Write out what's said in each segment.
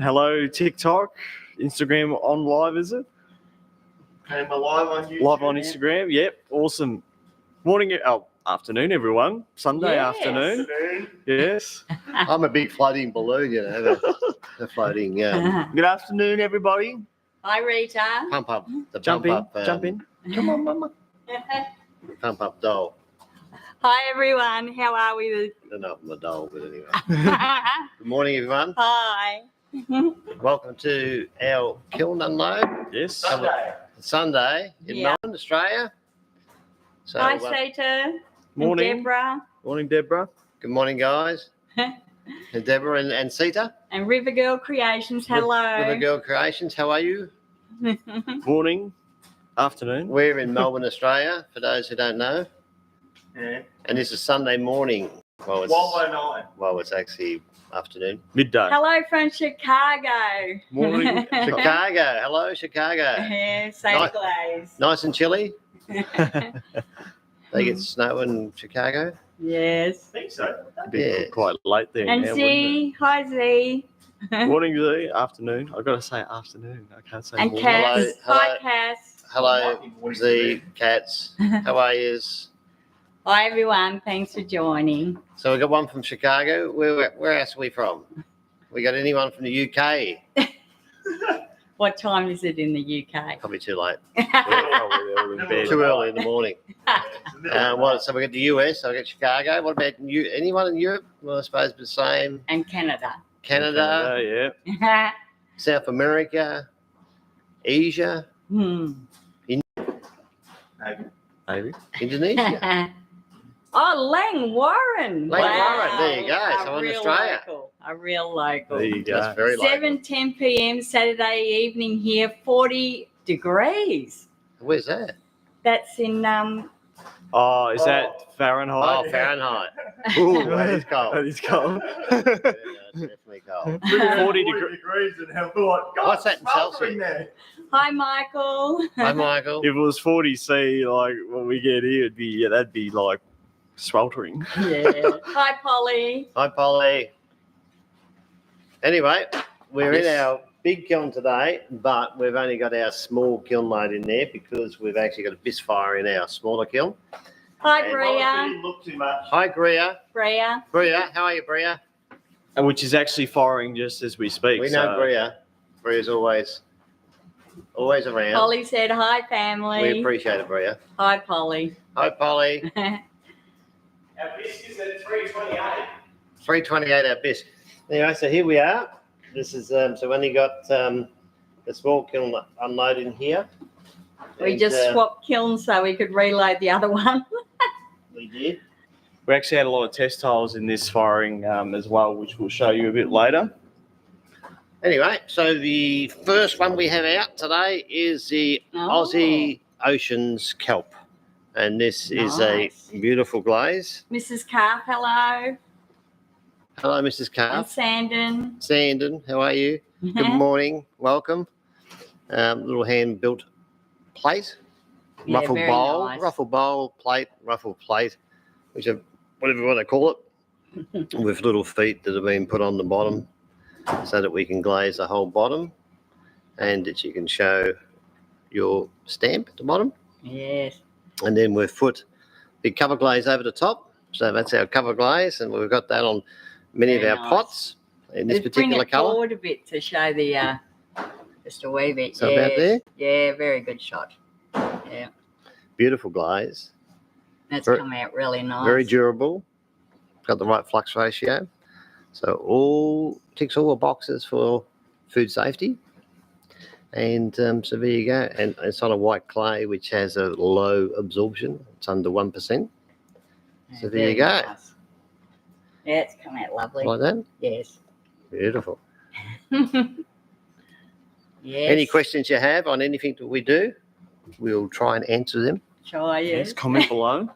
Hello, TikTok, Instagram on live, is it? And we're live on YouTube. Live on Instagram, yep, awesome. Morning, afternoon, everyone. Sunday afternoon. Yes. I'm a big floating balloon, you know, the floating. Good afternoon, everybody. Hi, Rita. Pump up. The Jump pump in, up. jump in. Come on, mama. Pump up doll. Hi, everyone. How are we? Not my doll, but anyway. Good morning, everyone. Hi. Welcome to our kiln unload. Yes. Sunday in Yeah. Melbourne, Australia. So, Hi, Sata. Morning. And Deborah. Morning, Deborah. good morning, guys. And Deborah and Sita. And River Girl Creations. Hello. River Girl Creations, how are you? Morning, afternoon. We're in Melbourne, Australia, for those who don't know. Yeah. And this is Sunday morning. Well, it's actually afternoon. Midday. Hello from Chicago. Morning. Chicago. Hello, Chicago. Yeah, Santa Nice. Claus. Nice and chilly. They get snow in Chicago. Yes. I think so. Be Yeah. quite late there And now, Z. Hi, Z. wouldn't it? Morning, Z. Afternoon. I've got to say afternoon. I can't say And morning. Cass. Hello. Hi, Cass. Hello, Z, cats. How are you? Hi, everyone. Thanks for joining. So we got one from Chicago. Where else are we from? We got anyone from the UK? What time is it in the UK? Probably too late. Probably all in bed. Too early in the morning. So we got the US. So we got Chicago. What about anyone in Europe? Well, I suppose the same. And Canada. Canada, Yeah. South America, Asia, Maybe. Indonesia. Oh, Lang Warren. Lang Warren, there you go. A So in real Australia. local, a real local. There you go. That's very local. 7:10 p.m. Saturday evening here, 40 degrees. Where's that? That's in Oh, is that Fahrenheit? Oh, Fahrenheit. Ooh, that is cold. That is cold. Yeah, that's definitely cold. 40 degrees and have thought, God, What's that in sweltering Celsius? there. Hi, Michael. Hi, Michael. If it was 40 C, like what we get here, that'd be like sweltering. Yeah. Hi, Polly. Hi, Polly. Anyway, we're in Yes. our big kiln today, but we've only got our small kiln load in there because we've actually got a bisque fire in our smaller kiln. Hi, And- Well, it Bria. didn't look too much. Hi, Bria. Bria. Bria, how are you, Bria? And which is actually firing just as we speak. We know so- Bria. Bria's always around. Polly said hi, family. We appreciate it, Bria. Hi, Polly. Hi, Polly. Our biscuits at 328. 328 our bisque. Anyway, so here we are. This is so we only got the small kiln unloading here. We And, just swapped kilns so we could reload the other one. We did. We actually had a lot of test tiles in this firing as well, which we'll show you a bit later. Anyway, so the first one we have out today is the Oh. Aussie Oceans Kelp. And this is a Nice. beautiful glaze. Mrs. Carp, hello. Hello, Mrs. And Carp. Sandon. Sandon, how are you? Good morning. Welcome. Little hand-built plate. Yeah, Ruffle very bowl. nice. Ruffle bowl, ruffle plate, whichever, whatever you want to call it, with little feet that have been put on the bottom so that we can glaze the whole bottom and that you can show your stamp at the bottom. Yes. And then we've put big cover glaze over the top. So that's our cover glaze, and we've got that on many Very of our nice. pots in this Just bring particular it colour. forward a bit to show the just a wee bit. So about there? Yeah, very good shot. Yeah, Beautiful glaze, that's Very- come out really nice. very durable, got the right flux ratio. So ticks all the boxes for food safety. And so there you go. And it's on a white clay, which has a low absorption. It's under 1%. Yeah, So there you very go. nice. Yeah, it's come out lovely. Like that. Yes. Beautiful. Yes. Any questions you have on anything that we do, we'll try and answer them. Try Yes, yes. comment below.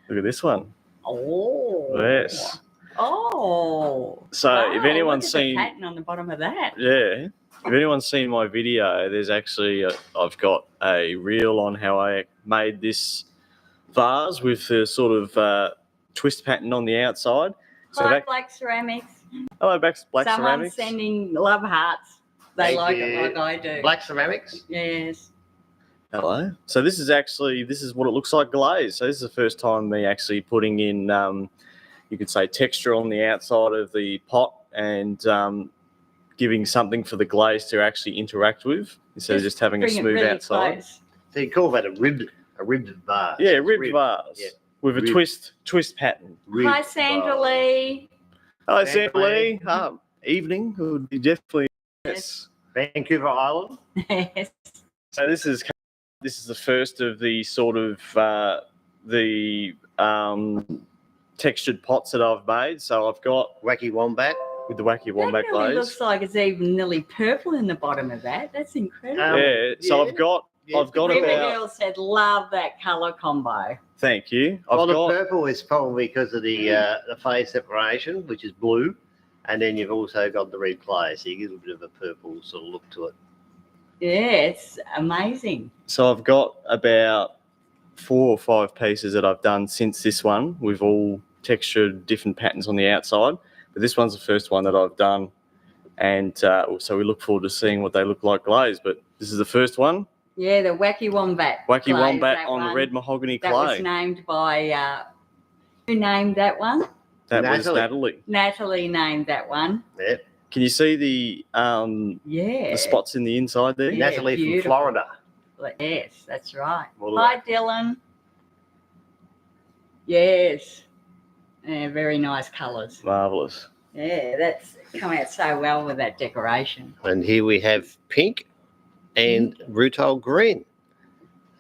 Look at this one. Oh. Yes. Oh. So if Wow, anyone's look at the seen, pattern on the bottom of that. yeah, if anyone's seen my video, there's actually I've got a reel on how I made this vase with the sort of twist pattern on the outside. So Hi, that Black Ceramics. Hello, Black Someone's Ceramics. sending love hearts. They Thank like you. it like I do. Black ceramics. Yes. Hello. So this is what it looks like glazed. So this is the first time me actually putting in, you could say, texture on the outside of the pot and giving something for the glaze to actually interact with instead of just having a bring it smooth really outside. close. So you call that a ribbed vase. Yeah, It's ribbed vase Yeah. with a Ribbed. twist pattern. Ribbed Hi, Sandra vase. Lee. Hello, Sandra Sandra Lee. Evening. It would be definitely yes. Vancouver Island. Yes. So this is the first of the sort of textured pots that I've made. So I've got Wacky Wombat. with the Wacky Wombat That really glaze. looks like it's even nearly purple in the bottom of that. That's incredible. Yeah. So yeah. I've got River about. Girl said, love that colour combo. Thank you. Well, the purple is probably because of the phase separation, which is blue, and then you've also got the red clay, so you get a bit of a purple sort of look to it. Yeah, it's amazing. So I've got about 4 or 5 pieces that I've done since this one with all textured different patterns on the outside. But this one's the first one that I've done. And so we look forward to seeing what they look like glazed. But this is the first one. Yeah, the Wacky Wombat. Wacky glaze, Wombat that on one. red mahogany That was clay. named by, who named that one? That was Natalie. Natalie. Natalie named that one. Yeah. Can you see the Yeah. spots in the inside there? Yeah, Natalie from beautiful. Florida. Yes, that's right. Well, Hi, Dylan. Yes. Yeah, very nice colours. Marvellous. Yeah, that's come out so well with that decoration. And here we have pink and rutile green.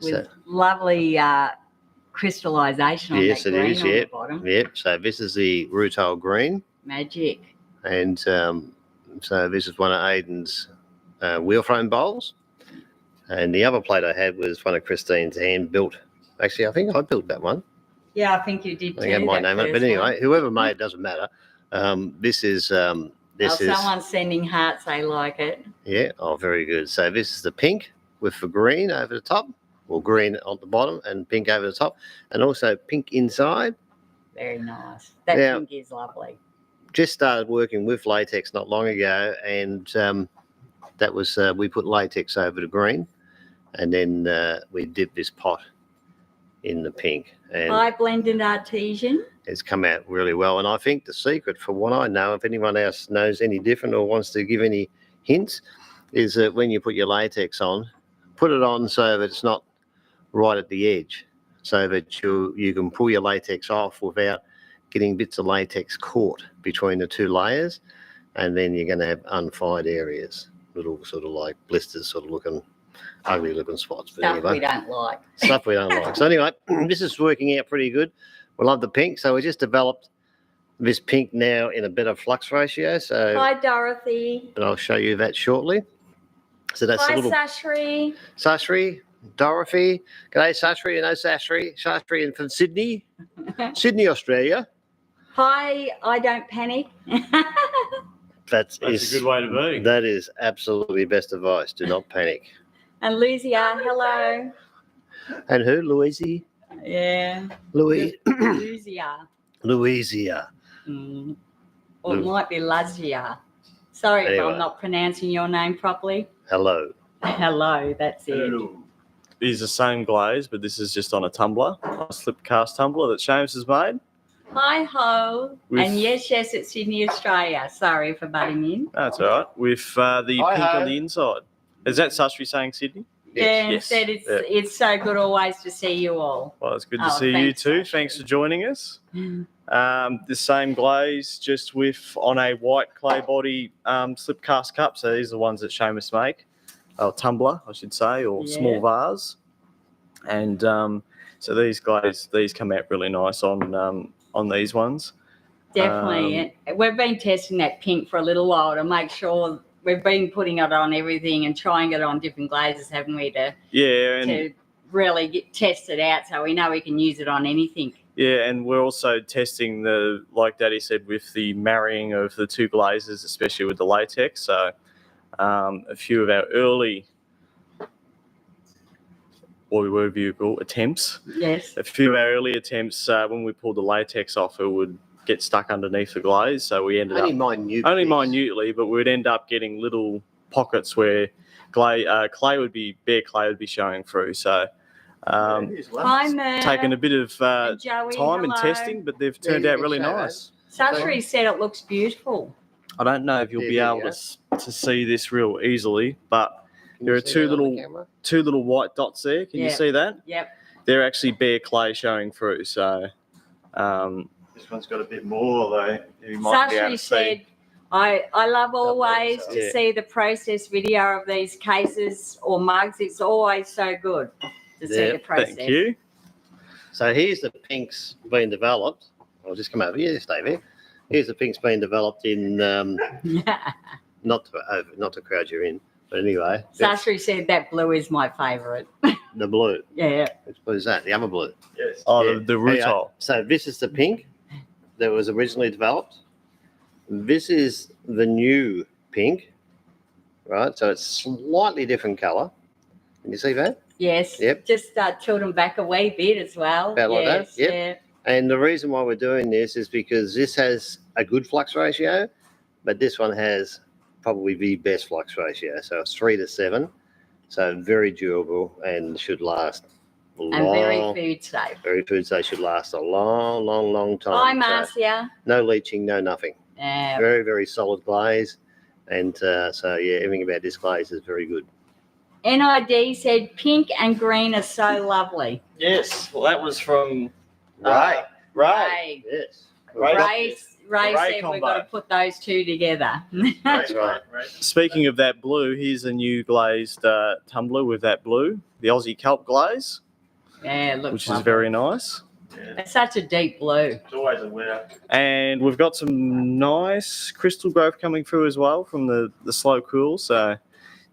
With So, lovely crystallisation on yes, that it green is. on Yep. the bottom. Yep. So this is the rutile green, Magic. and so this is one of Aiden's wheel frame bowls. And the other plate I had was one of Christine's hand built. Actually, I think I built that one. Yeah, I think you did I too. have my that name on it. But first anyway, one. whoever made it doesn't matter. This is Someone's sending hearts, they like it. yeah. Oh, very good. So this is the pink with the green over the top, or green on the bottom and pink over the top, and also pink inside. Very nice. That Now- pink is lovely. Just started working with latex not long ago, and that was we put latex over the green, and then we dipped this pot in the pink, and Hi, Blended Artesian. it's come out really well. And I think the secret, for what I know, if anyone else knows any different or wants to give any hints, is that when you put your latex on, put it on so that it's not right at the edge, so that you can pull your latex off without getting bits of latex caught between the two layers, and then you're going to have unfired areas, little sort of like blisters, sort of looking ugly looking spots. But Stuff anyway, we don't like. stuff we don't like. So anyway, this is working out pretty good. We love the pink, so we just developed this pink now in a better flux ratio. So Hi, Dorothy. and I'll show you that shortly. So that's Hi, a little Sashri. Sashri, Dorothy. G'day, Sashri. You know Sashri. Sashri and from Sydney, Sydney, Australia. Hi, I don't panic. That's a good way to be. That is absolutely best advice. Do not panic. And Luzia, hello. And who? Louise? Yeah. Louise? Luzia. Louisia. Mm. Or it might be Lazia. Sorry if Anyway. I'm not pronouncing your name properly. Hello. Hello, that's it. It is the same glaze, but this is just on a tumbler, a slip cast tumbler that Seamus has made. Hi, ho. With- And yes, it's Sydney, Australia. Sorry for butting in. That's all right. With the Hi, pink ho. on the inside. Is that Sashri saying Sydney? Yeah, and Yes. said Yeah. it's so good always to see you all. Well, it's good to Oh, see you thanks, too. Sashri. Thanks for joining us. The same glaze, just with on a white clay body slip cast cup. So these are the ones that Seamus make, or tumbler, I should say, or small vase. And so these come out really nice on these ones. Definitely. We've been testing that pink for a little while to make sure we've been putting it on everything and trying it on different glazes, haven't we, to really test it out so we know we can use it on anything. Yeah, and we're also testing like Daddy said, with the marrying of the two glazes, especially with the latex. So a few of our early, whatever you call attempts. Yes. A few of our early attempts, when we pulled the latex off, it would get stuck underneath the glaze. So we ended up only minutely, but we'd end up getting little pockets where bare clay would be showing through. So taken a bit of Joey, time and hello. testing, but they've turned out really nice. Sashri said it looks beautiful. I don't know if you'll be able to see this real easily, but there are two little white dots there. Can you see that? Yep. They're actually bare clay showing through. So This one's got a bit more though. You might be able Sashri to said, see. I love always to see the process video of these cases or mugs. It's always so good to see the process. Thank you. So here's the pinks being developed. I'll just come over here, stay there. Here's the pinks being developed in not to crowd you in, but anyway. Sashri said that blue is my favourite. The blue. Yeah. Which blue is that? The other blue. Yes. Oh, the rutile. So this is the pink that was originally developed. This is the new pink, right? So it's slightly different colour. Can you see that? Yes. Yep. Just tilt them back a wee bit as well. About like that? Yes. Yep. Yeah. And the reason why we're doing this is because this has a good flux ratio, but this one has probably the best flux ratio. So it's 3 to 7. So very durable and should last And very food safe. Very food safe, should last a long, long, long time. Hi, So Marcia. no leaching, no nothing. Yeah. Very, very solid glaze. And so, yeah, everything about this glaze is very good. NID said pink and green are so lovely. Yes. Well, that was from Ray. Ray. Yes. Ray said combo. we've got to put those two together. That's right. Speaking of that blue, here's a new glazed tumbler with that blue, the Aussie Kelp glaze, Yeah, it looks which lovely. is very nice. Yeah. It's such a deep blue. It's always a winner. And we've got some nice crystal growth coming through as well from the slow cool. So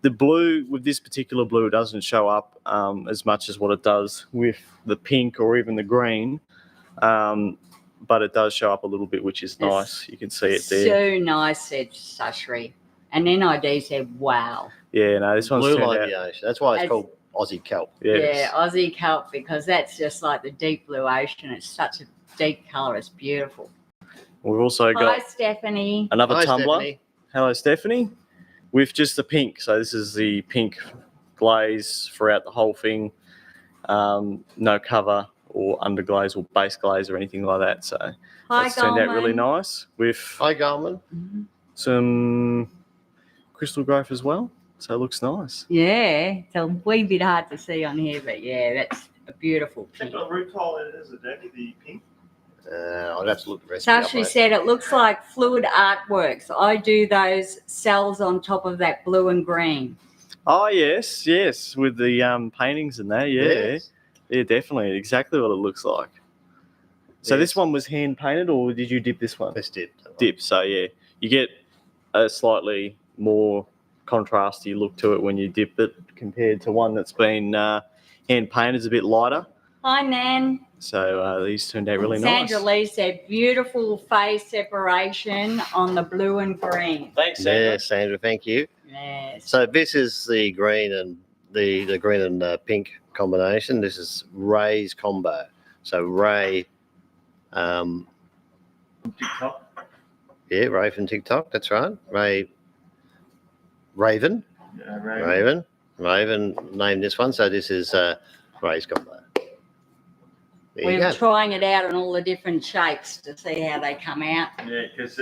the blue, with this particular blue, doesn't show up as much as what it does with the pink or even the green. But it does show up a little bit, which is nice. You can see it there. So nice, said Sashri. And NID said, wow. Yeah, no, this one's blue turned like out. the ocean. That's why it's called Aussie kelp. Yes. Yeah, Aussie kelp, because that's just like the deep blue ocean. It's such a deep colour. It's beautiful. We've also Hi, got Stephanie. another Hi, tumbler. Stephanie. Hello, Stephanie. With just the pink. So this is the pink glaze throughout the whole thing. No cover or underglaze or base glaze or anything like that. So Hi, that's turned out Goldman. really nice with Hi, Garmin. some crystal growth as well. So it looks nice. Yeah, it's a wee bit hard to see on here, but yeah, that's a beautiful Check pink. the rutile in it, is it, Debbie? The pink? I'd have to look the recipe up. Sashri said it looks like fluid artworks. I do those cells on top of that blue and green. Oh, yes, with the paintings in there. Yeah, Yes. yeah, definitely. Exactly what it looks like. So this one was hand painted, or did you dip this one? Let's dip. Dip. So yeah, you get a slightly more contrasty look to it when you dip it compared to one that's been hand painted. It's a bit lighter. Hi, Nan. So these turned out really Sandra nice. Lee said beautiful phase separation on the blue and green. Thanks, Yeah, Sandra, thank you. Yes. So this is the green and the green and pink combination. This is Ray's combo. So Ray, TikTok? yeah, Ray from TikTok. That's right. Raven named this one. So this is Ray's combo. There you We're go. trying it out on all the different shapes to see how they come out. Yeah, because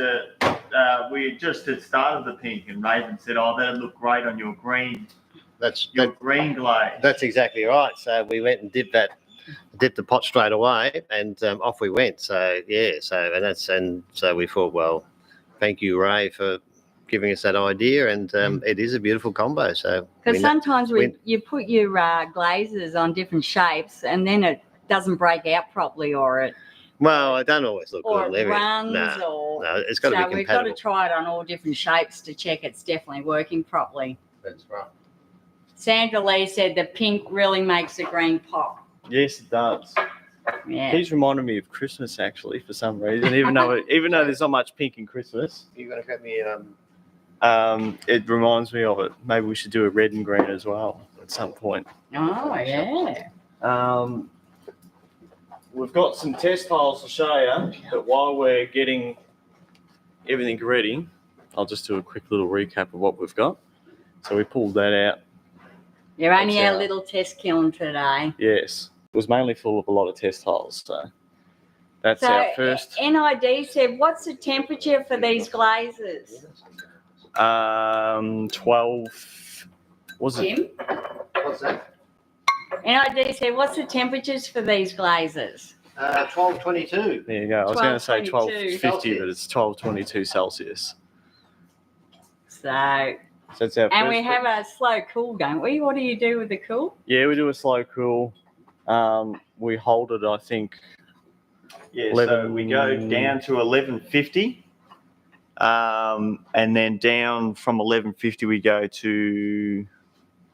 we just had started the pink and Raven said, oh, that'd look great on your green green glaze. That's exactly right. So we went and dipped the pot straight away, and off we went. So yeah, so we thought, well, thank you, Ray, for giving us that idea, and it is a beautiful combo. So Because sometimes you put your glazes on different shapes and then it doesn't break out properly, or it don't always look or good. it runs, No, it's got to so be we've got to compatible. try it on all different shapes to check it's definitely working properly. That's right. Sandra Lee said the pink really makes the green pop. Yes, it does. Yeah. He's reminded me of Christmas actually for some reason. Even though there's not much pink in Christmas, You gonna grab me? it reminds me of it. Maybe we should do a red and green as well at some point. Oh, yeah. we've got some test tiles to show you, but while we're getting everything ready, I'll just do a quick little recap of what we've got. So we pulled that out. You're only our little test kiln today. Yes. It was mainly full of a lot of test tiles, so that's our first. NID said, what's the temperature for these glazes? 12. Was it? Jim? What's that? NID said, what's the temperatures for these glazes? 1222. There you go. I was going to say 1250, but it's 1222 Celsius. So that's our and first we have a slow cool, don't we? What do you do with the cool? Yeah, we do a slow cool. We hold it, I think. Yeah, so we go down to 1150. And then down from 1150 we go to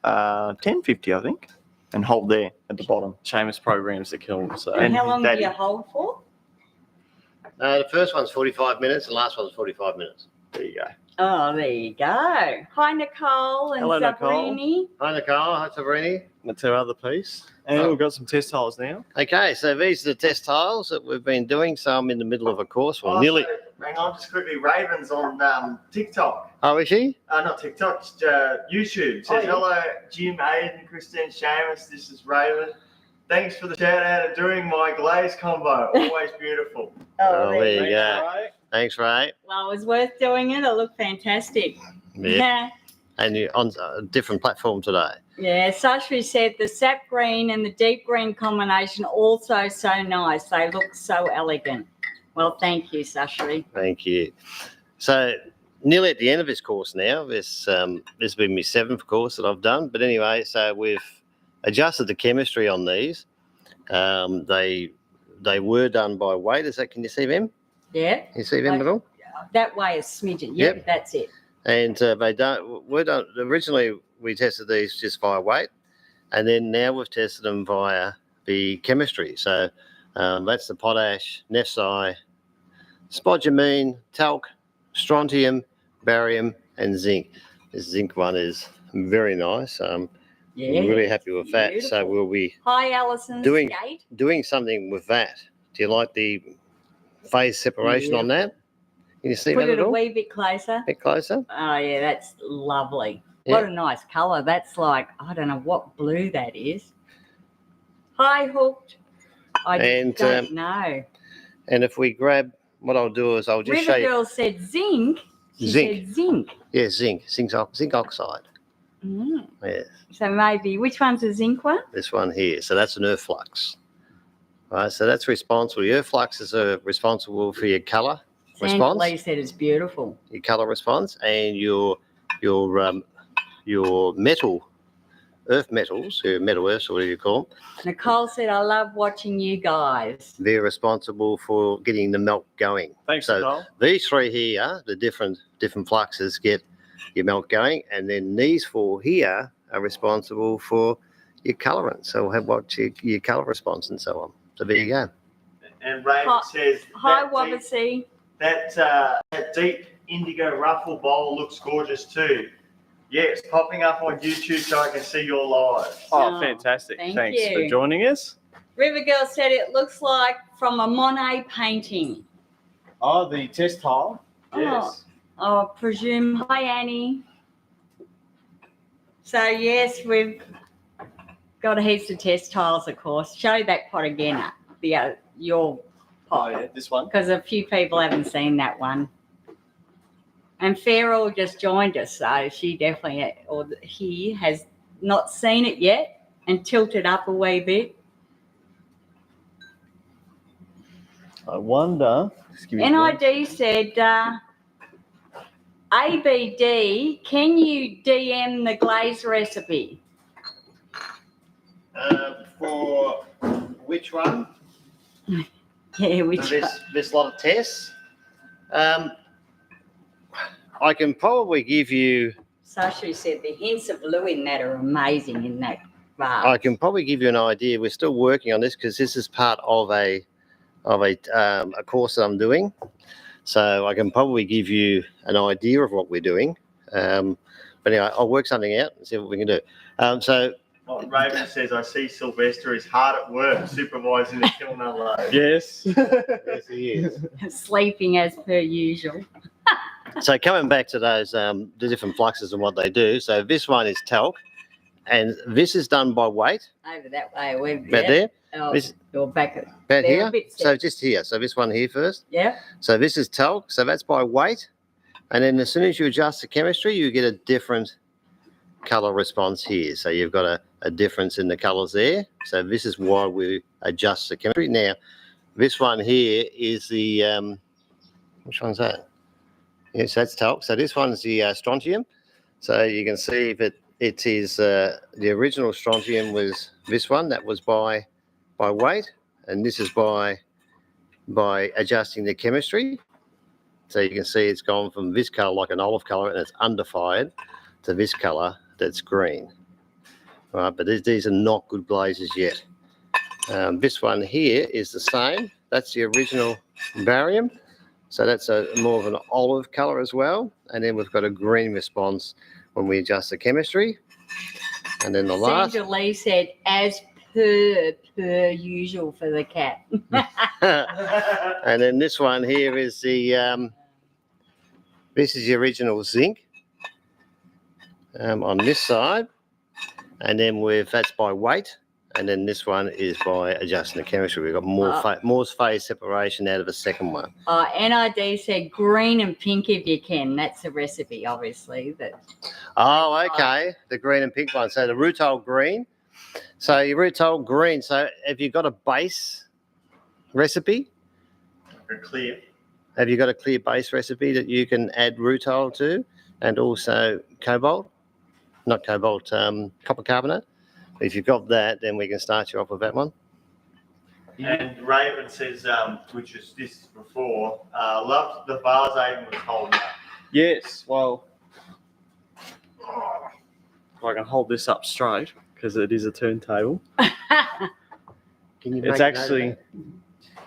1050, I think, and hold there at the bottom. Seamus programs the kiln. So. And how long do you hold for? The first one's 45 minutes, the last one's 45 minutes. There you go. Oh, there you go. Hi, Nicole and Hello, Sabrini. Hi, Nicole. Hi, Sabrini. That's our other piece. And we've got some test tiles now. Okay, so these are the test tiles that we've been doing. So I'm in the middle of a course. Well, So, hang on, just quickly. Raven's on TikTok. Oh, is she? Not TikTok, just YouTube. Says, hello, Jim, Aiden, Christine, Seamus. This is Raven. Thanks for the shout out of doing my glaze combo. Always beautiful. Oh, there you go. Ray. Thanks, Ray. Well, it was worth doing it. It looked fantastic. Yeah. And you're on a different platform today. Yeah, Sashri said the sap green and the deep green combination also so nice. They look so elegant. Well, thank you, Sashri. Thank you. So nearly at the end of this course now. This has been my 7th course that I've done. But anyway, so we've adjusted the chemistry on these. They were done by weight. Can you see them? Yeah. Can you see them at all? That way is smidgen. Yep, that's it. And we're done. Originally, we tested these just via weight, and then now we've tested them via the chemistry. So that's the potash, nepsi, spodumene, talc, strontium, barium, and zinc. This zinc one is very nice. We're really happy with that. Beautiful. So we'll be doing something with that. Do you like the phase separation on that? Can you see Put that it at a all? wee bit closer. Bit closer. Oh, yeah, that's lovely. Yeah. What a nice colour. That's like, I don't know what blue that is. Hi, Hooked. I don't know. And if we grab, what I'll do is I'll just show River you. Girl said zinc. She said zinc. Yeah, zinc oxide. Mm. Yes. So maybe, which one's the zinc one? This one here. So that's an earth flux. Right, so that's responsible. Your earth fluxes are responsible for your colour response. Lee said it's beautiful. Your colour response and your metal, earth metals, your metal earths or whatever you call them. Nicole said, I love watching you guys. They're responsible for getting the melt going. Thanks, so Nicole. These three here, the different fluxes get your melt going, and then these four here are responsible for your colorant. So we'll have what your colour response and so on. So there you go. And Raven says, Hi, Wabasee. that deep indigo ruffle bowl looks gorgeous too. Yeah, it's popping up on YouTube so I can see your live. Oh, fantastic. Thanks for joining us. River Girl said it looks like from a Monet painting. Oh, the test tile? Yes. Oh, I presume. Hi, Annie. So, yes, we've got a heaps of test tiles, of course. Show that pot again, your pot. Oh, yeah, this one? Because a few people haven't seen that one. And Farrell just joined us, so she definitely, or he has not seen it yet and tilted up a wee bit. I wonder. NID said, ABD, can you DM the glaze recipe? For which one? Yeah, which one? This lot of tests. I can probably give you. Sasha said the hints of blue in that are amazing in that vase. I can probably give you an idea. We're still working on this because this is part of a course that I'm doing. So I can probably give you an idea of what we're doing. But anyway, I'll work something out and see what we can do. So Raven says, I see Sylvester is hard at work supervising the kiln unload. Yes. Yes, he is. Sleeping as per usual. So coming back to those the different fluxes and what they do. So this one is talc, and this is done by weight. Over that way. We're About there. Oh, This- you're back. About They're a here. bit So set. just here. So this one here first. Yeah. So this is talc. So that's by weight, and then as soon as you adjust the chemistry, you get a different color response here. So you've got a difference in the colors there. So this is why we adjust the chemistry. Now, this one here is the which one's that? Yes, that's talc. So this one's the strontium. So you can see that it is the original strontium was this one. That was by weight, and this is by adjusting the chemistry. So you can see it's gone from this color, like an olive color, and it's undefied, to this color that's green. Right, but these are not good glazes yet. This one here is the same. That's the original barium. So that's more of an olive color as well. And then we've got a green response when we adjust the chemistry. And then the last. Sandra Lee said, as per usual for the cat. And then this one here is the this is the original zinc on this side, and then that's by weight, and then this one is by adjusting the chemistry. We've got more phase separation out of the second one. NID said green and pink if you can. That's the recipe, obviously. Oh, okay, the green and pink one. So the rutile green. So your rutile green. So have you got a base recipe? Clear. Have you got a clear base recipe that you can add rutile to, and also cobalt? Not cobalt, copper carbonate. If you've got that, then we can start you off with that one. And Raven says, which is this before, loved the vase Aiden was holding up. Yes. Well, if I can hold this up straight, because it is a turntable. Can you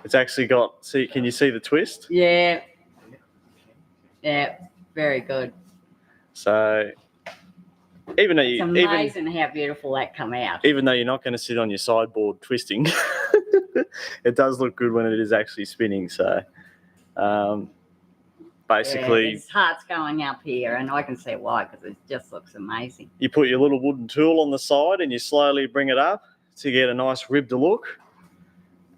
It's actually got. See, can you see the twist? Yeah. Yeah. Very good. So, even though It's amazing how beautiful that come out. even though you're not going to sit on your sideboard twisting, it does look good when it is actually spinning. So, basically, his heart's going up here, and I can see why, because it just looks amazing. you put your little wooden tool on the side and you slowly bring it up to get a nice ribbed look,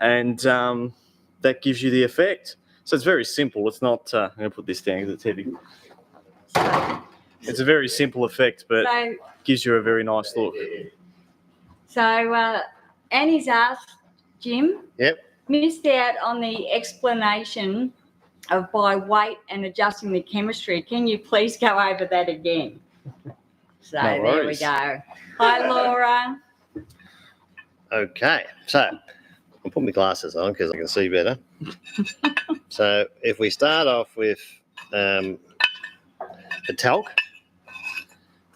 and that gives you the effect. So it's very simple. It's not. I'm going to put this down because it's heavy. It's a very simple effect, but So, gives you a very nice look. Annie's asked, Jim. Yep. Missed out on the explanation of by weight and adjusting the chemistry. Can you please go over that again? So No there we worries. go. Hi, Laura. Okay, so I'll put my glasses on because I can see better. So if we start off with the talc.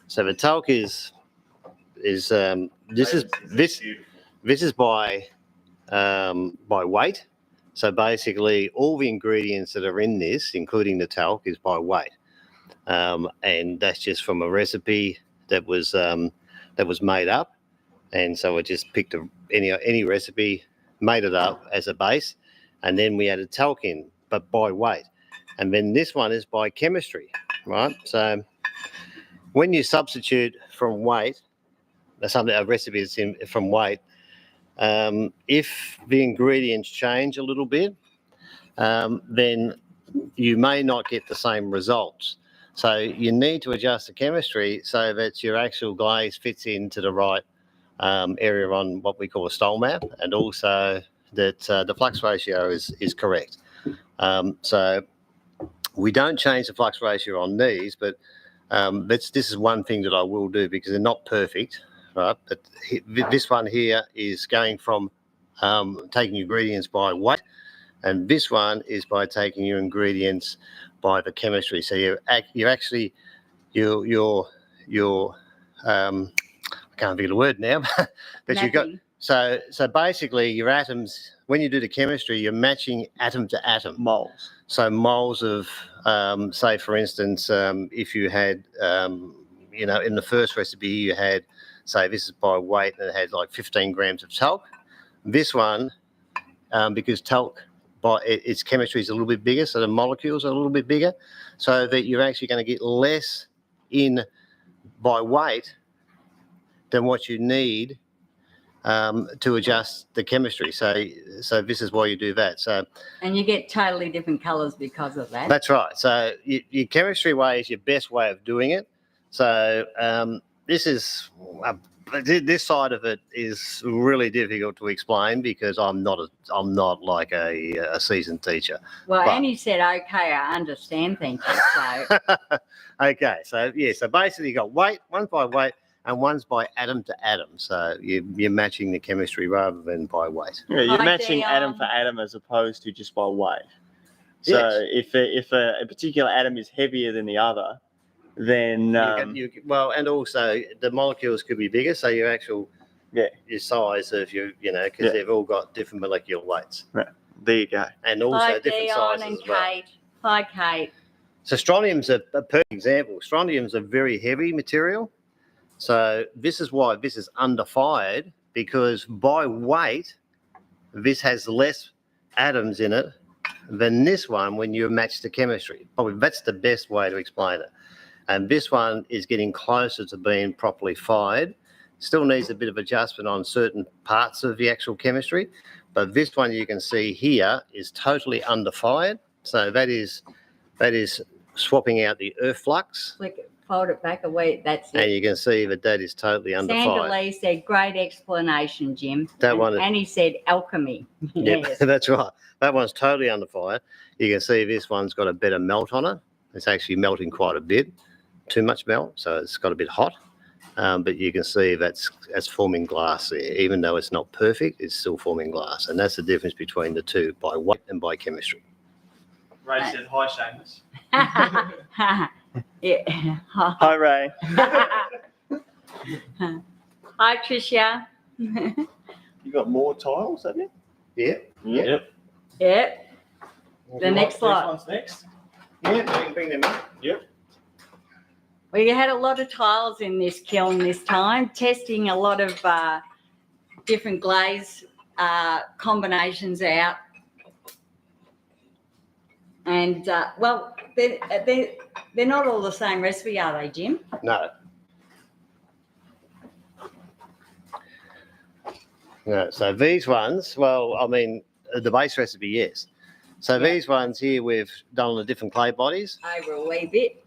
So the talc is this is by weight. So basically, all the ingredients that are in this, including the talc, is by weight, and that's just from a recipe that was made up. And so I just picked any recipe, made it up as a base, and then we added talc in, but by weight. And then this one is by chemistry, right? So when you substitute from weight, a recipe is from weight, if the ingredients change a little bit, then you may not get the same results. So you need to adjust the chemistry so that your actual glaze fits into the right area on what we call a stole map, and also that the flux ratio is correct. So we don't change the flux ratio on these, but this is one thing that I will do because they're not perfect, right? But this one here is going from taking ingredients by weight, and this one is by taking your ingredients by the chemistry. So you're actually I can't think of the word now, but you've got so basically your atoms, when you do the chemistry, you're matching atom to atom. Moles. So moles of, say for instance, if you had, in the first recipe you had So this is by weight, and it has like 15 grams of talc. This one, because talc, its chemistry is a little bit bigger, so the molecules are a little bit bigger, so that you're actually going to get less in by weight than what you need to adjust the chemistry. So this is why you do that. So, and you get totally different colours because of that. That's right. So your chemistry way is your best way of doing it. So this side of it is really difficult to explain because I'm not like a seasoned teacher. Well, Annie said, "Okay, I understand. Thank you." So okay, so basically you got weight, one's by weight, and one's by atom to atom. So you're matching the chemistry rather than by weight. Yeah, you're Hi, matching Dion. atom for atom as opposed to just by weight. So Yes. if a particular atom is heavier than the other, then and also the molecules could be bigger. So your actual your size of because they've all got different molecular weights. right, there you go. And also hi, different Dion sizes and as well. Kate. Hi, Kate. So strontium's a perfect example. Strontium's a very heavy material. So this is why this is under fired, because by weight, this has less atoms in it than this one when you match the chemistry. Probably that's the best way to explain it. And this one is getting closer to being properly fired. Still needs a bit of adjustment on certain parts of the actual chemistry, but this one you can see here is totally under fired. So that is swapping out the earth flux. Flick it, fold it back away. That's it. And you can see that is totally under Sandra fire. Lee said, "Great explanation, Jim." That one- Annie said, "Alchemy." Yep, Yes. that's right. That one's totally under fire. You can see this one's got a better melt on it. It's actually melting quite a bit. Too much melt, so it's got a bit hot. But you can see that's forming glass there. Even though it's not perfect, it's still forming glass. And that's the difference between the two, by weight and by chemistry. Ray said, "Hi, Seamus." Yeah. Hi, Ray. Hi, Tricia. You got more tiles, have you? Yeah. Yep. Yep. The next This lot. one's next. Yeah, bring them in. Yep. We had a lot of tiles in this kiln this time, testing a lot of different glaze combinations out. And, well, they're not all the same recipe, are they, Jim? No. No. So these ones, well, I mean, the base recipe, yes. So these ones here we've done on the different clay bodies. Over a wee bit.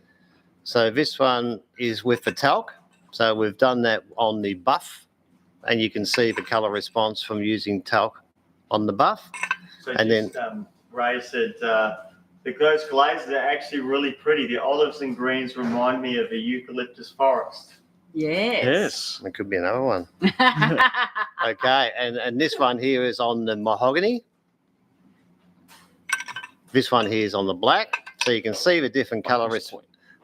So this one is with the talc. So we've done that on the buff, and you can see the colour response from using talc on the buff. So And Ray said, those glazes are actually really pretty. The olives and greens remind me of a eucalyptus forest. Yes. There could be another one. Okay, and this one here is on the mahogany. This one here is on the black. So you can see the different colour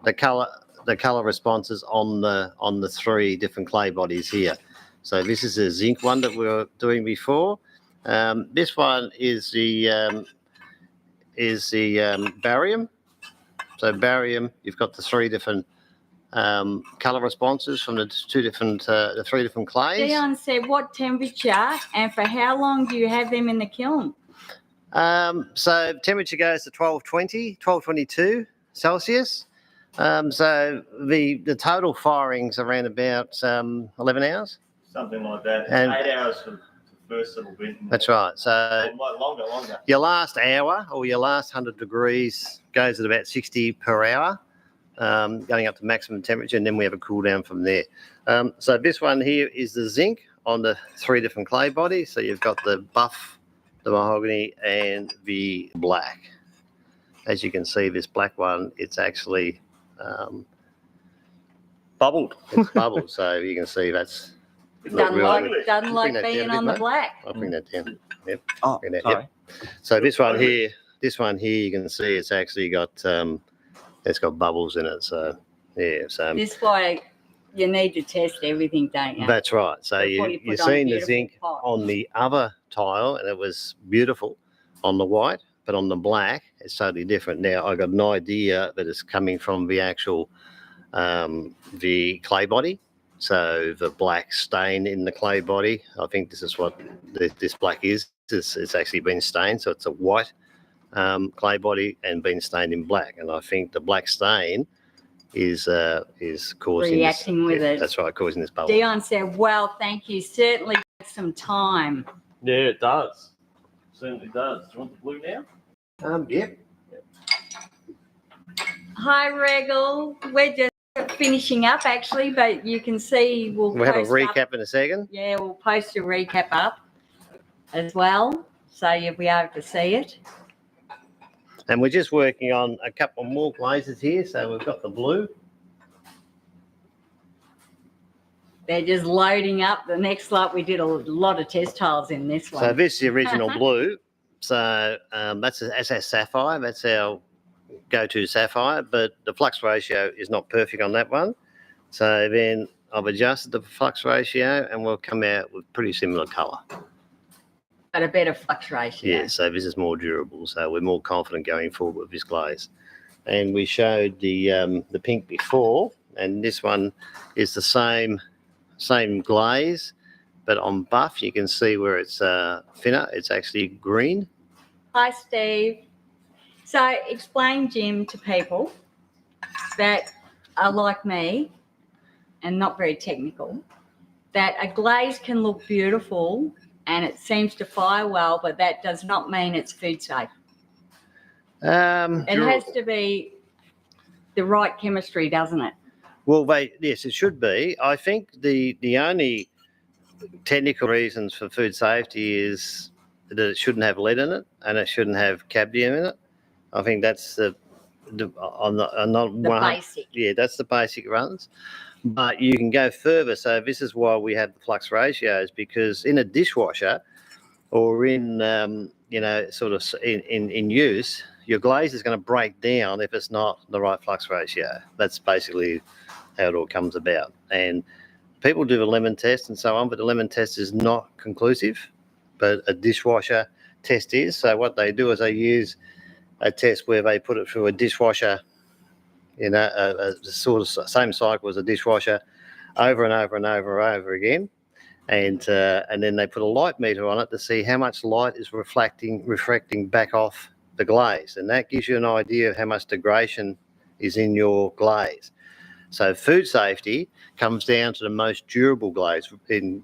the colour responses on the three different clay bodies here. So this is a zinc one that we were doing before. This one is the barium. So barium, you've got the three different colour responses from the three different clays. Dion said, "What temperature and for how long do you have them in the kiln?" So temperature goes to 1222 Celsius. So the total firing's around about 11 hours. Something like that. And- 8 hours for the first little bit. That's right. So Longer. your last hour or your last 100 degrees goes at about 60 per hour, going up to maximum temperature, and then we have a cool down from there. So this one here is the zinc on the three different clay bodies. So you've got the buff, the mahogany, and the black. As you can see, this black one, it's actually Bubbled. it's bubbled. So you can see that's Doesn't really- like Bring that being down a on bit, the mate. black. I'll bring that down. Oh, Bring that- sorry. So this one here, you can see it's actually got it's got bubbles in it. So yeah, so This is why you need to test everything, don't you? that's right. So Before you you've put on a seen the beautiful zinc pot. on the other tile, and it was beautiful on the white, but on the black, it's totally different. Now I got an idea that it's coming from the actual the clay body. So the black stain in the clay body, I think this is what this black is. It's actually been stained, so it's a white clay body and been stained in black. And I think the black stain is causing reacting with it. That's right, causing this bubble. Dion said, "Well, thank you. Certainly takes some time." Yeah, it does. Certainly does. Do you want the blue now? Yep. Hi, Regal. We're just finishing up actually, but you can see we'll have a post recap up. in a second. Yeah, we'll post a recap up as well, so you'll be able to see it. And we're just working on a couple more glazes here. So we've got the blue. They're just loading up the next lot. We did a lot of test tiles in this one. So this is the original blue. So that's our sapphire. That's our go-to sapphire, but the flux ratio is not perfect on that one. So then I've adjusted the flux ratio and we'll come out with pretty similar colour. But a better flux ratio. Yeah, so this is more durable. So we're more confident going forward with this glaze. And we showed the pink before, and this one is the same glaze, but on buff you can see where it's thinner. It's actually green. Hi, Steve. So explain, Jim, to people that are like me and not very technical, that a glaze can look beautiful and it seems to fire well, but that does not mean it's food safe. It has to be the right chemistry, doesn't it? Well, yes, it should be. I think the only technical reasons for food safety is that it shouldn't have lead in it and it shouldn't have cadmium in it. I think that's the basic. Yeah, that's the basic runs. But you can go further. So this is why we have the flux ratios, because in a dishwasher or in sort of in use, your glaze is going to break down if it's not the right flux ratio. That's basically how it all comes about. And people do the lemon test and so on, but the lemon test is not conclusive, but a dishwasher test is. So what they do is they use a test where they put it through a dishwasher, a sort of same cycle as a dishwasher, over and over and over and over again, and then they put a light meter on it to see how much light is refracting back off the glaze, and that gives you an idea of how much degradation is in your glaze. So food safety comes down to the most durable glaze in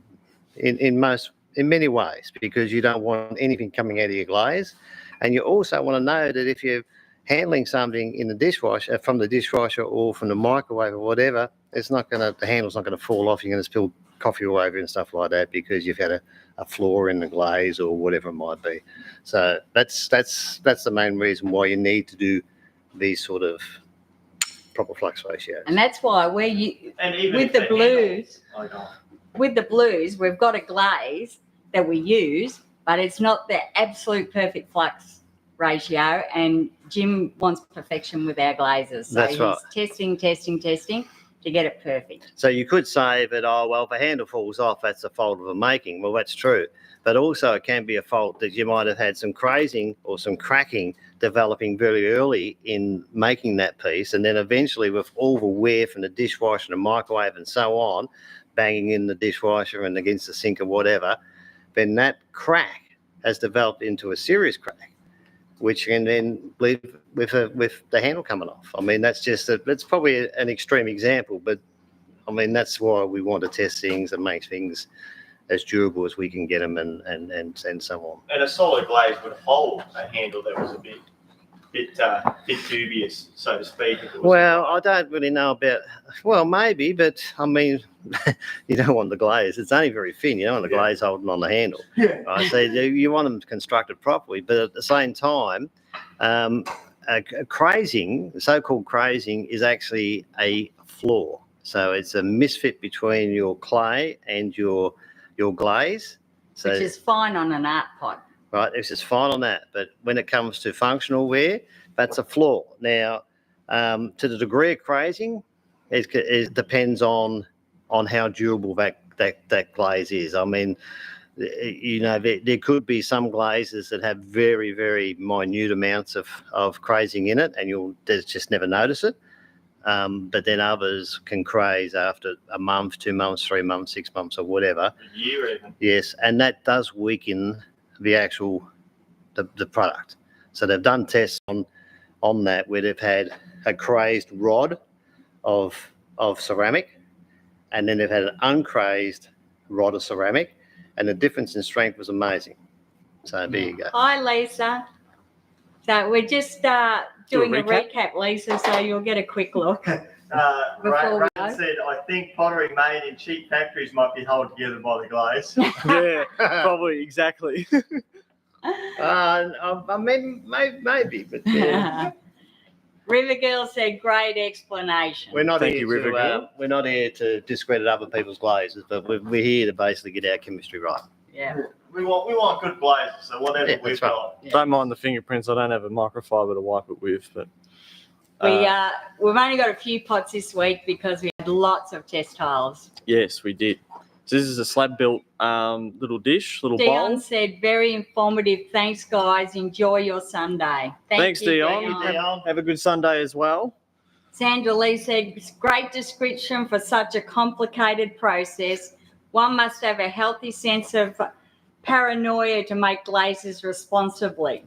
many ways, because you don't want anything coming out of your glaze. And you also want to know that if you're handling something in the dishwasher, from the dishwasher or from the microwave or whatever, the handle's not going to fall off. You're going to spill coffee all over and stuff like that because you've had a flaw in the glaze or whatever it might be. So that's the main reason why you need to do these sort of proper flux ratios. And that's why with the blues, we've got a glaze that we use, but it's not the absolute perfect flux ratio, and Jim wants perfection with our glazes. So that's right. He's testing to get it perfect. So you could say that, if a handle falls off, that's a fault of the making. Well, that's true. But also it can be a fault that you might have had some crazing or some cracking developing very early in making that piece, and then eventually with all the wear from the dishwasher and the microwave and so on, banging in the dishwasher and against the sink or whatever, then that crack has developed into a serious crack, which can then leave with the handle coming off. I mean, that's probably an extreme example, but I mean, that's why we want to test things and make things as durable as we can get them and so on. And a solid glaze would hold a handle that was a bit dubious, so to speak. Well, I don't really know about, well, maybe, but I mean, you don't want the glaze. It's only very thin. You don't want the glaze holding on the handle. Yeah. Right? So you want them constructed properly, but at the same time, crazing, so-called crazing, is actually a flaw. So it's a misfit between your clay and your glaze. So, which is fine on an art pot. Right, this is fine on that, but when it comes to functional wear, that's a flaw. Now, to the degree of crazing, it depends on how durable that glaze is. I mean, there could be some glazes that have very, very minute amounts of crazing in it, and you'll just never notice it. but then others can craze after a month, 2 months, 3 months, 6 months, or whatever. A year even. Yes, and that does weaken the actual the product. So they've done tests on that where they've had a crazed rod of ceramic, and then they've had an uncrazed rod of ceramic, and the difference in strength was amazing. So there you go. Hi, Lisa. So we're just doing a recap? recap, Lisa, so you'll get a quick look. Ray said, I think pottery made in cheap factories might be held together by the glaze. Yeah, probably, exactly. I mean, maybe, but River Girl said, great explanation. we're not Thank here you, River Girl. we're not here to discredit other people's glazes, but we're here to basically get our chemistry right. Yeah. We want good glazes, so whatever Yeah, we've that's right. got. Yeah. Don't mind the fingerprints. I don't have a microfiber to wipe it with, but We've only got a few pots this week because we had lots of test tiles. yes, we did. So this is a slab built little dish, little Dion bowl. said, very informative. Thanks, guys. Enjoy your Sunday. Thanks, you, Dion. Have a good Sunday as well. Sandra Lee said, great description for such a complicated process. One must have a healthy sense of paranoia to make glazes responsibly.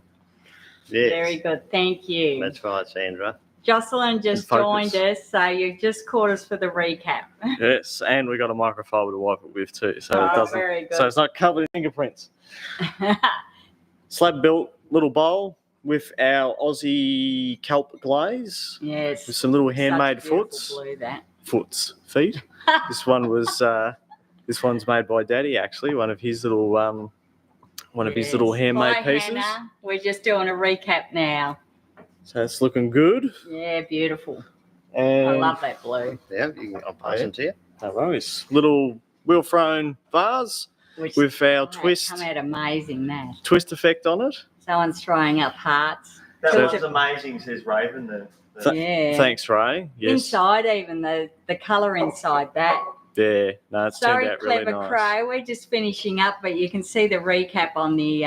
Yes, Very good. Thank you. that's right, Sandra. Jocelyn just And joined focus. us, so you just caught us for the recap. Yes, and we got a microfiber to wipe it with too, so Oh, it doesn't. very good. So it's not covered in fingerprints. Slab built little bowl with our Aussie kelp glaze Yes. with some little Such handmade beautiful foots. blue, that. Feet. This one was. This one's made by Daddy, actually. One of his little his little Yes. handmade Bye, pieces. Hannah. We're just doing a recap now. So it's looking good. Yeah, beautiful. And I love that blue. Yeah, I'll pass them to you. no worries. Little wheel thrown vase Which with our that twist come out amazing, that. twist effect on it. Someone's throwing up hearts. That So- was amazing, says Raven. Yeah. Thanks, Ray. Yes. Inside, even the colour inside that. Yeah. No, it's Sorry, turned out really Clever nice. Crow. We're just finishing up, but you can see the recap on the.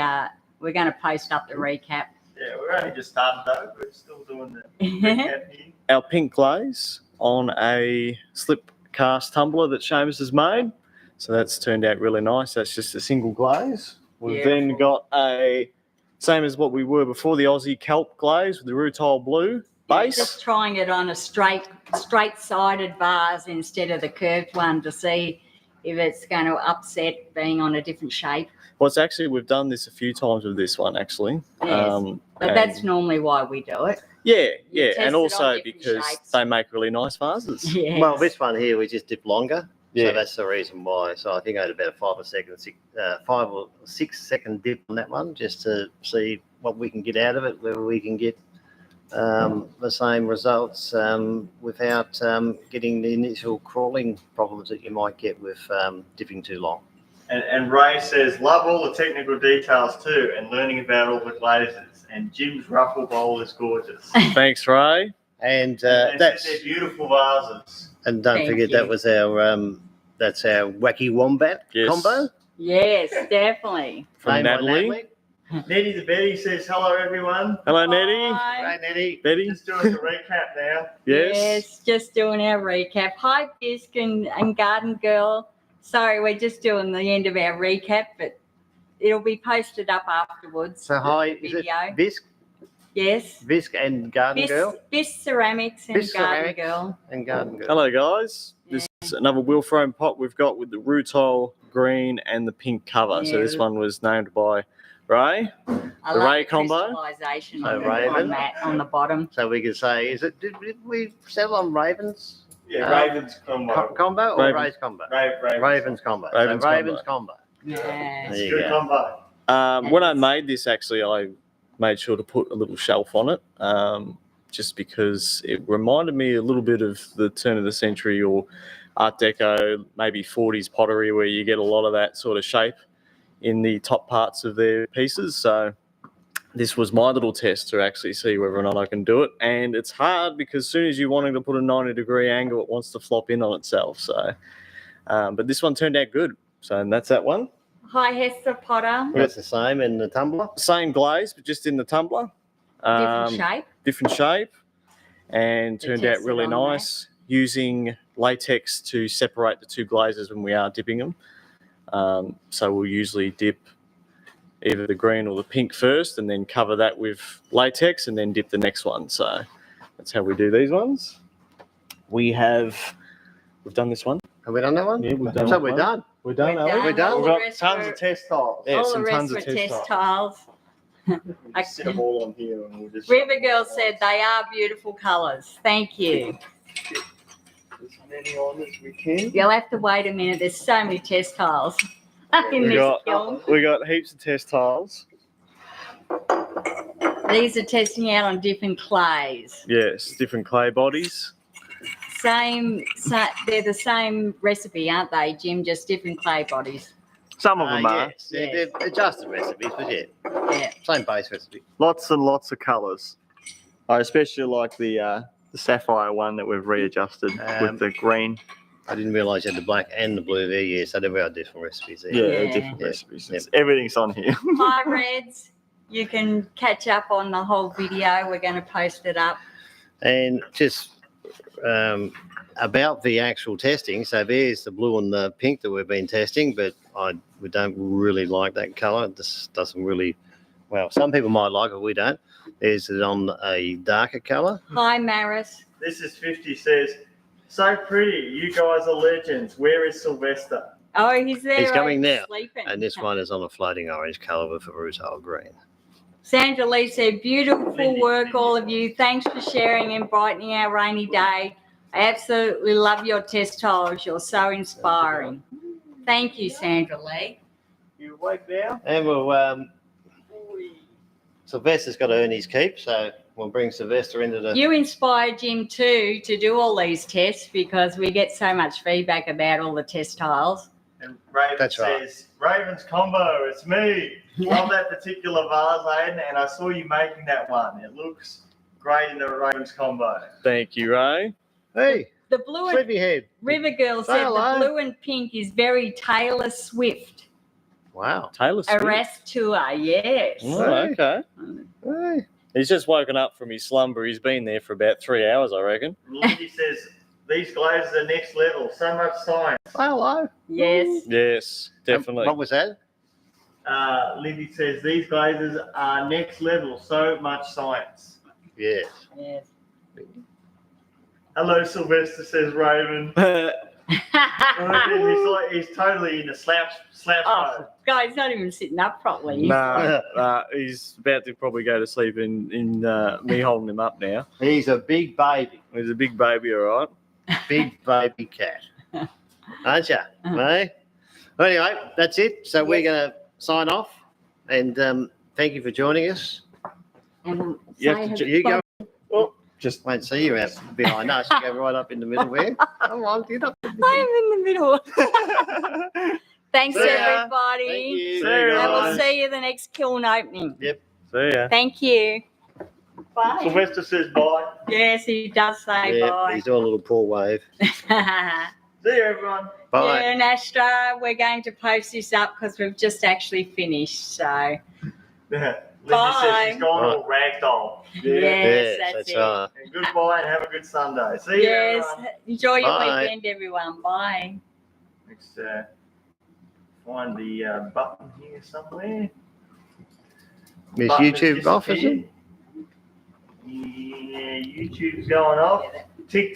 We're going to post up the recap. Yeah, we're only just started though. We're still doing the recap here. Our pink glaze on a slip cast tumbler that Seamus has made. So that's turned out really nice. That's just a single glaze. We've then Beautiful. got a same as what we were before, the Aussie kelp glaze with the rutile blue base. Just trying it on a straight-sided vase instead of the curved one to see if it's going to upset being on a different shape. Well, it's actually, we've done this a few times with this one, actually. Yes, But that's and- normally why we do it. Yeah, You test it and on also different because shapes. they make really nice vases. Yes. Well, this one here we just dip longer, Yeah. so that's the reason why. So I think I had about a 5 or 6 second dip on that one, just to see what we can get out of it, whether we can get the same results without getting the initial crawling problems that you might get with dipping too long. And Ray says, love all the technical details too, and learning about all the glazes. And Jim's ruffle bowl is gorgeous. Thanks, Ray. And They that's said they're beautiful vases. and don't Thank forget you. that was our that's our wacky wombat Yes. combo. Yes, definitely. From Made by Natalie. Nettie the Betty says, hello everyone. Hello, Nettie. Bye. Right, Nettie. Betty. Just doing the recap now. Yes. Just doing our recap. Hi, Bisk and Garden Girl. Sorry, we're just doing the end of our recap, but it'll be posted up afterwards. So hi, the is it video. Visc, Yes. Visc and Garden Girl Bisk Ceramics and Bisk Garden Ceramics. Girl. and Garden Girl. Hello, guys. This is another wheel frame pot we've got with the rutile green and the pink cover. So Yeah. this one was named by Ray. I The love Ray the combo. crystallization So on, Raven. that on the bottom. So we could say, did we settle on Ravens Yeah, Raven's combo. combo or Raven. Ray's combo? Raven's Ravens combo. Ravens So Ravens combo. Yeah. There It's a you good go. combo. When I made this, actually, I made sure to put a little shelf on it, just because it reminded me a little bit of the turn of the century or Art Deco, maybe 40s pottery, where you get a lot of that sort of shape in the top parts of their pieces. So this was my little test to actually see whether or not I can do it. And it's hard because as soon as you're wanting to put a 90-degree angle, it wants to flop in on itself. So, but this one turned out good. So and that's that one. Hi, Hester Potter. That's the same in the tumbler. Same glaze, but just in the tumbler. Different shape. Different shape. and To turned test out it really on there. nice, using latex to separate the two glazes when we are dipping them. So we'll usually dip either the green or the pink first, and then cover that with latex, and then dip the next one. So that's how we do these ones. We've done this one. Have we done that one? Yeah, we've done So that we're one. done. We're done, are we? We're done. All We've the got rest tons were- of test tiles. Yeah, all some the tons rest of were test test tiles. tiles. We'll sit them all on here and we'll just. River Girl said they are beautiful colours. Thank you. As many on as we can. You'll have to wait a minute. There's so many test tiles in We this got, kiln. we got heaps of test tiles. These are testing out on different clays. Yes, different clay bodies. They're the same recipe, aren't they, Jim? Just different clay bodies. Some of them are. Yes. They're adjusted recipes, but yeah, Yeah. same base recipe. Lots and lots of colours. I especially like the sapphire one that we've readjusted with the green. I didn't realise you had the black and the blue there. Yeah, so there are different recipes there. Yeah, Yeah. different Yeah. recipes. Everything's on here. Hi, Reds. You can catch up on the whole video. We're going to post it up. And just about the actual testing, so there's the blue and the pink that we've been testing, but we don't really like that colour. This doesn't really, well, some people might like it, we don't. There's it on a darker colour. Hi, Maris. This is 50 says, so pretty. You guys are legends. Where is Sylvester? Oh, he's there. He's coming now. Sleeping. And this one is on a floating orange colour with a rutile green. Sandra Lee said, beautiful work, all of you. Thanks for sharing and brightening our rainy day. I absolutely love your test tiles. You're so inspiring. Thank you, Sandra Lee. You awake now? And we'll, Sylvester's got to earn his keep, so we'll bring Sylvester into the... You inspired Jim too to do all these tests because we get so much feedback about all the test tiles. And Raven That's right. says, Raven's combo, it's me. Love that particular vase, Aiden, and I saw you making that one. It looks great in the Raven's combo. Thank you, Ray. Hey, The blue and sleepyhead. River Girl Say said hello. the blue and pink is very Taylor Swift. Wow. Taylor A Swift. rest tour, yes. Oh, okay. Hey. He's just woken up from his slumber. He's been there for about 3 hours, I reckon. Lindy says, these glazes are next level. So much science. Hello. Yes. Yes, definitely. What was that? Lindy says, these glazes are next level. So much science. Yes. Yes. Hello, Sylvester, says Raven. He's totally in a slouch Oh, mode. God, he's not even sitting up properly. Nah, he's about to probably go to sleep in me holding him up now. He's a big baby. He's a big baby, all right. Big baby cat. Aren't you? Hey? Anyway, that's it. So we're going to sign off. And thank you for joining us. And You have to say You go. Oh, just Won't see you out behind us. You go right up in the middle there. Come on, get up. I am in the middle. Thanks, See ya. everybody. Thank you. See you, And we'll guys. see you the next kiln opening. see ya. Thank you. Bye. Sylvester says bye. Yes, he does say Yeah, bye. he's doing a little paw wave. Yeah, See you, everyone. Bye. and Astra, we're going to post this up because we've just actually finished. So, Lindy Bye. says she's gone all ragdoll. yes, Yeah, that's it. right. And goodbye and have a good Sunday. See you, Yes, everyone. enjoy your Bye. weekend, everyone. Bye. Let's find the button here somewhere. Miss Button has YouTube off, is it? disappeared. Yeah, YouTube's going off. TikTok.